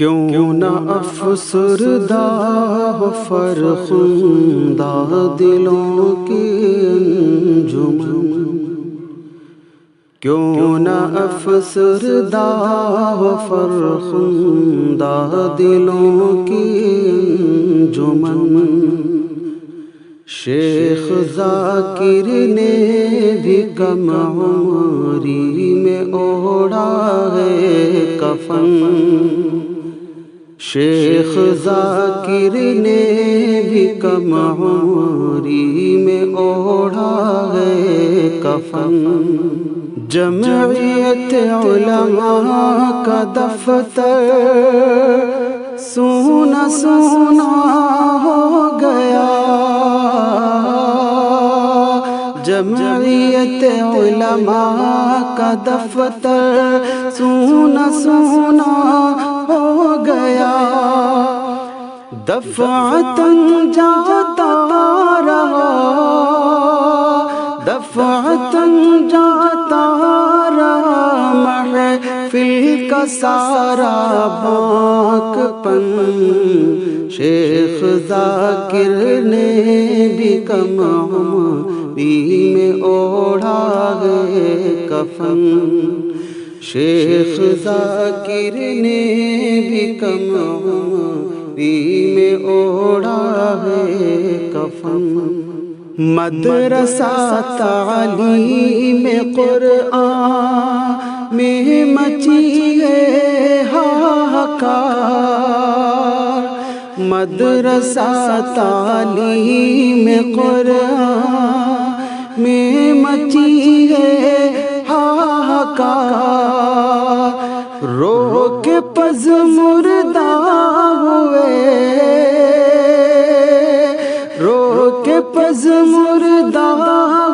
کیوں نہ افسردہ ہو فرخندہ دلوں کی انجمن، کیوں نہ افسردہ ہو فرخندہ دلوں کی انجمن۔ شیخ ذاکر نے بھی کم عمری میں اوڑھا ہے کفن، شیخ ذاکر نے بھی کم عمری میں اوڑھا ہے کفن۔ جمعیت علماء کا دفتر سونا سونا ہو گیا، جمعیت علماء کا دفتر سونا سونا ہو گیا، دفعتاً جاتا رہا، دفعتاً جاتا رہا محفل کا سارا باک پن۔ شیخ ذاکر نے بھی کم عمری میں اوڑھا ہے کفن، شیخ ذاکر نے بھی کم عمری میں اوڑھا ہے کفن۔ مدرسہ تعلیم قرآن میں مچی ہے ہاہکار، مدرسہ تعلیم قرآن میں مچی ہے ہاہکار، رو کے پز مردہ ہوئے، رو کے پز مردہ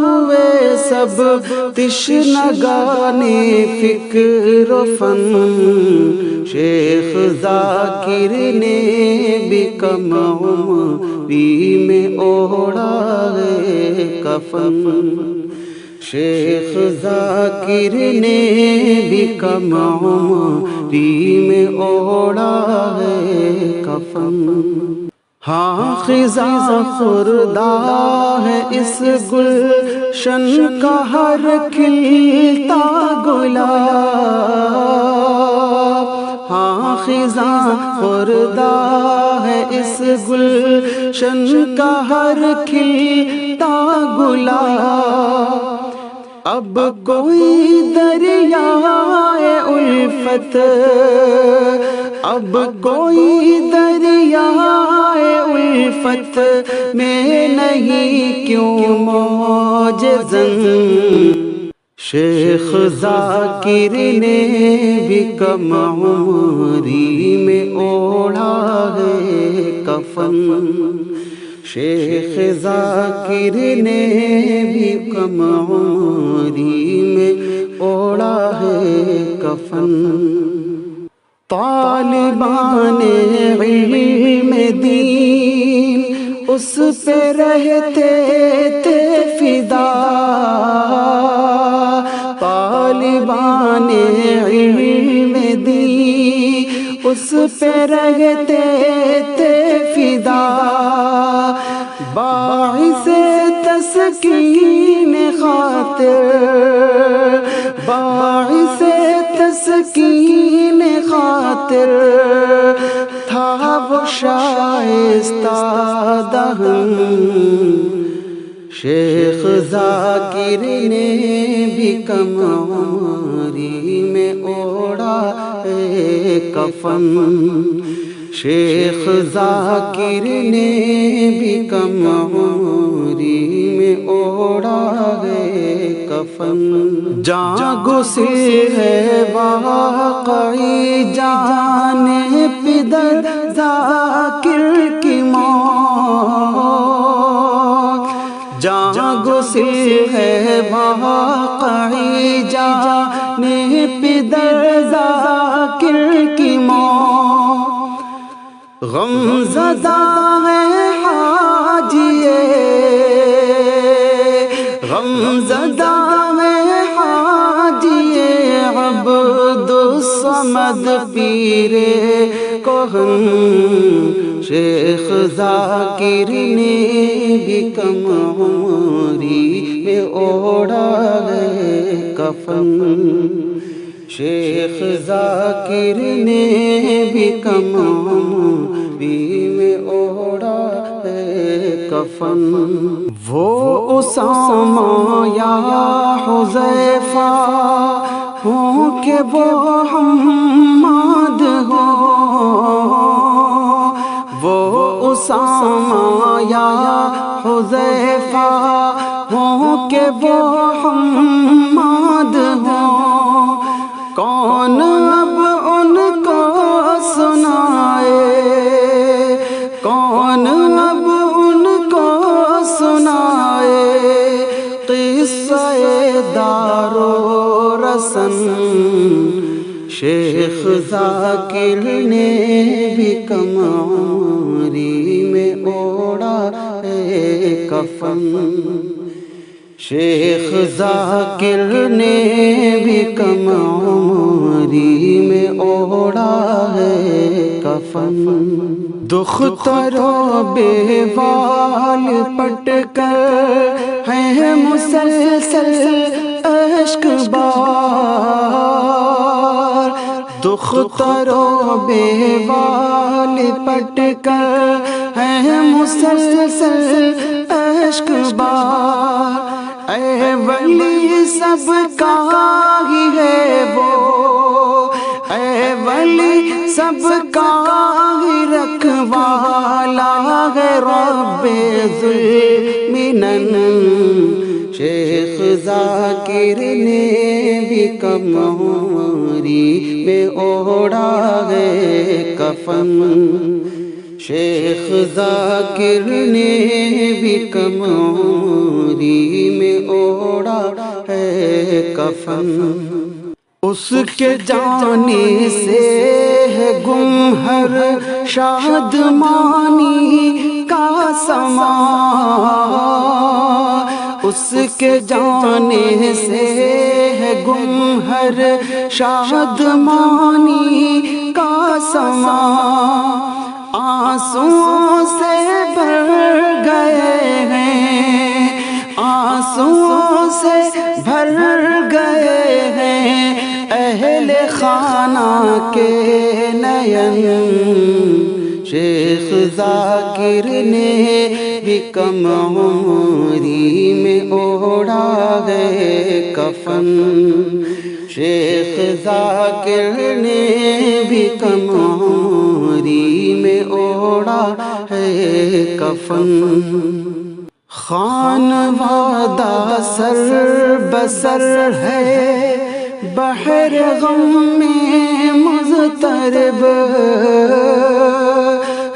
ہوئے سب تشنگان فکر و فن، شیخ ذاکر نے بھی کم عمری میں اوڑھا ہے کفن، شیخ ذاکر نے بھی کم عمری میں اوڑھا ہے کفن۔ ہاں خزاں خوردہ ہے اس گلشن کا ہر کھلتا گلاب، ہاں خزاں خوردہ ہے اس گلشن کا ہر کھلتا گلاب، اب کوئی دریائے الفت، اب کوئی دریائے الفت میں نہیں کیوں موج زن، شیخ ذاکر نے بھی کم عمری میں اوڑھا ہے کفن، شیخ ذاکر نے بھی کم عمری میں اوڑھا ہے کفن۔ طالبان علم دین اس پہ رہتے تھے فدا، طالبان علم دین اس پہ رہتے تھے فدا، باعث تسکین خاطر، باعث تسکین خاطر تھا وہ شائستہ دہن، شیخ ذاکر نے بھی کم عمری میں اوڑھا ہے کفن، شیخ ذاکر نے بھی کم عمری میں اوڑھا ہے کفن۔ جاں گسل ہے واقعی جان پدر ذاکر کی موت، جاں گسل ہے واقعی جان پدر ذاکر کی موت، غم زدہ ہے حاجیے، غم زدہ ہے حاجیے عبد الصمد صمد پیر کوہن شیخ ذاکر نے بھی کم عمری میں اوڑھا ہے کفن شیخ ذاکر نے بھی کم عمری میں اوڑھا ہے کفن وہ اسامہ یا حذیفہ ہوں کہ وہ حماد ہو وہ اسامہ یا حذیفہ ہوں کہ وہ حماد ہو کون اب ان کو سنائے کون اب ان کو سنائے قصہ دار و رسن شیخ ذاکر نے بھی کم عمری میں اوڑھا ہے کفن شیخ ذاکر نے بھی کم عمری میں اوڑھا ہے کفن دختر و بیوال پٹ کر ہیں مسلسل اشک بار دختر و بیوال پٹ کر ہیں مسلسل اشک بار اے ولی سب کا ہی ہے وہ اے ولی سب کا ہی رکھوالا ہے رب ذوالمنن شیخ ذاکر نے بھی کم عمری میں اوڑھا ہے کفن شیخ ذاکر نے بھی کم عمری میں اوڑھا ہے کفن اس کے جانے سے ہے گم ہر شادمانی کا سما اس کے جانے سے ہے گم ہر شادمانی کا سما آنسوؤں سے بھر گئے ہیں آنسوؤں سے بھر گئے ہیں اہل خانہ کے نین شیخ ذاکر نے بھی کم عمری میں اوڑھا ہے کفن شیخ ذاکر نے بھی کم عمری میں اوڑھا ہے کفن خانوادہ سر بسر ہے بحر غم میں مضطرب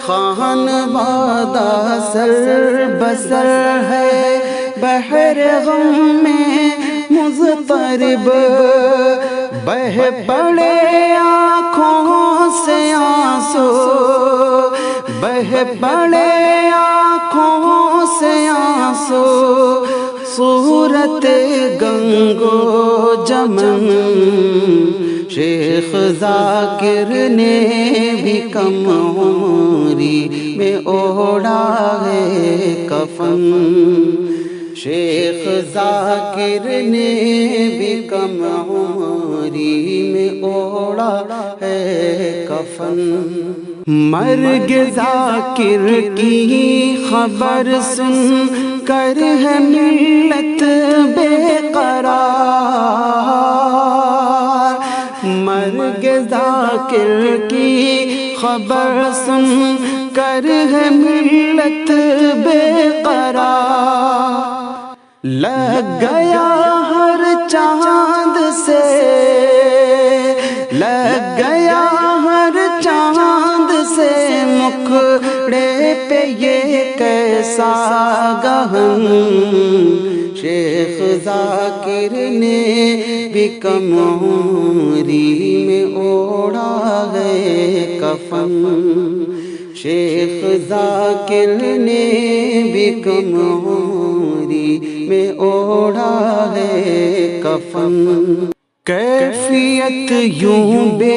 خانوادہ سر بسر ہے بحر غم میں مضطرب بہ پڑے آنکھوں سے آنسو بہ پڑے آنکھوں سے آنسو صورت گنگو جمن شیخ ذاکر نے بھی کم عمری میں اوڑھا ہے کفن شیخ ذاکر نے بھی کم عمری میں اوڑھا ہے کفن مرگ ذاکر کی خبر سن کر ہے ملت بے قرار مرگ ذاکر کی خبر سن کر ہے ملت بے قرار لگ گیا ہر چاند سے لگ گیا ہر چاند سے مکھڑے پہ یہ کیسا گہن شیخ ذاکر نے بھی کم عمری میں اوڑھا ہے کفن شیخ ذاکر نے بھی کم عمری میں اوڑھا ہے کفن کیفیت کیفیت یوں بے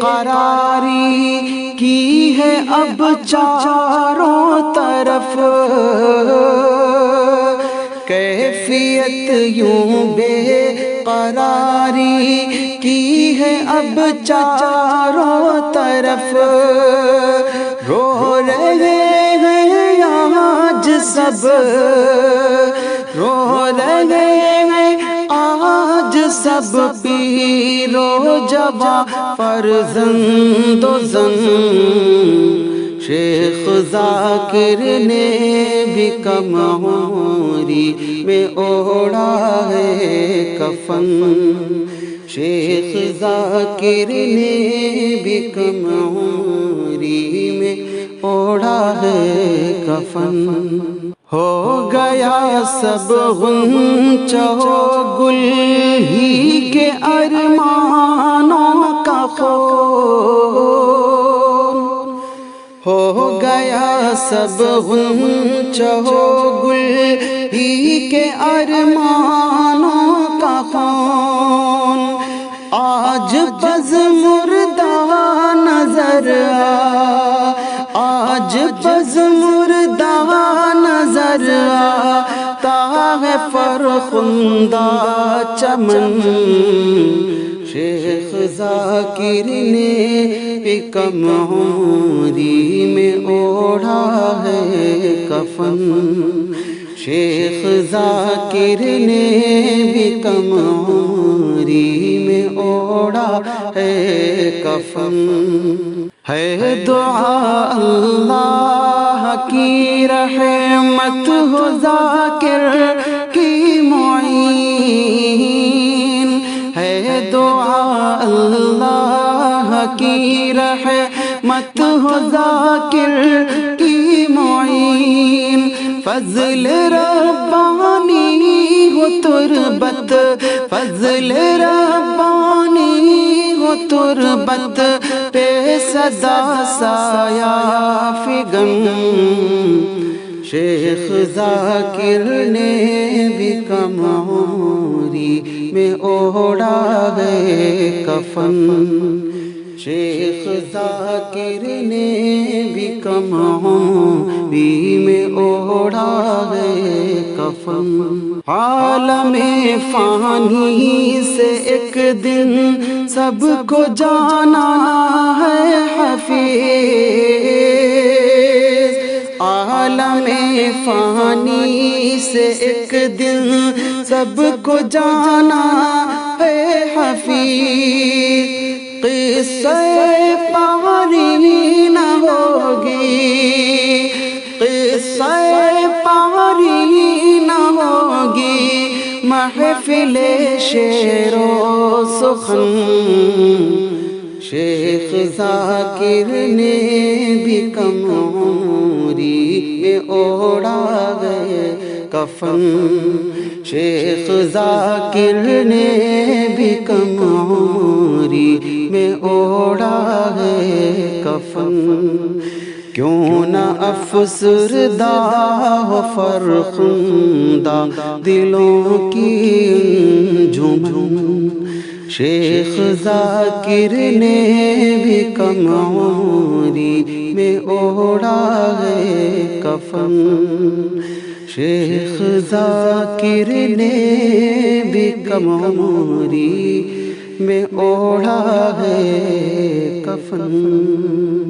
قراری کی ہے اب چاروں طرف، کیفیت یوں بے قراری کی ہے اب چاروں طرف، رو رہے ہیں آج سب، رو رہے ہیں آج سب، پیر و جوان فرزند و زن، شیخ ذاکر نے بھی کم عمری میں اوڑھا ہے کفن، شیخ ذاکر نے بھی کم عمری میں اوڑھا ہے کفن، ہو گیا سب غنچہ گل ہی کے ارمانوں کا خون، ہو گیا سب غنچہ گل ہی کے ارمانوں کا خون، آج بز مردہ نظر آج بز مردہ نظر آتا ہے فرخندہ چمن، شیخ ذاکر نے بھی کم عمری میں اوڑھا ہے کفن، شیخ ذاکر نے بھی کم عمری میں اوڑھا ہے کفن، ہے دعا اللہ کی رحمت ہو ذاکر کی معین، ہے دعا اللہ کی رحمت ہو ذاکر کی معین، فضل ربانی ہو تربت، فضل ربانی ہو تربت پہ صدا سایہ فگن، شیخ ذاکر نے بھی کم عمری میں اوڑھا ہے کفن، شیخ ذاکر نے بھی کم عمری میں اوڑھا ہے کفن، عالم فانی سے ایک دن سب کو جانا ہے حفیظ، عالم فانی سے ایک دن سب کو جانا ہے حفیظ، قصہ پاری نہ ہوگی، قصہ پاری نہ ہوگی، محفل شعر و سخن، شیخ ذاکر نے بھی کم عمری میں اوڑھا ہے کفن، شیخ ذاکر نے بھی کم عمری میں اوڑھا ہے کفن، کیوں نہ افسردہ ہو فرخندہ دلوں کی انجمن، شیخ ذاکر نے بھی کم عمری میں اوڑھا ہے کفن، شیخ ذاکر نے بھی کم عمری میں اوڑھا ہے کفن۔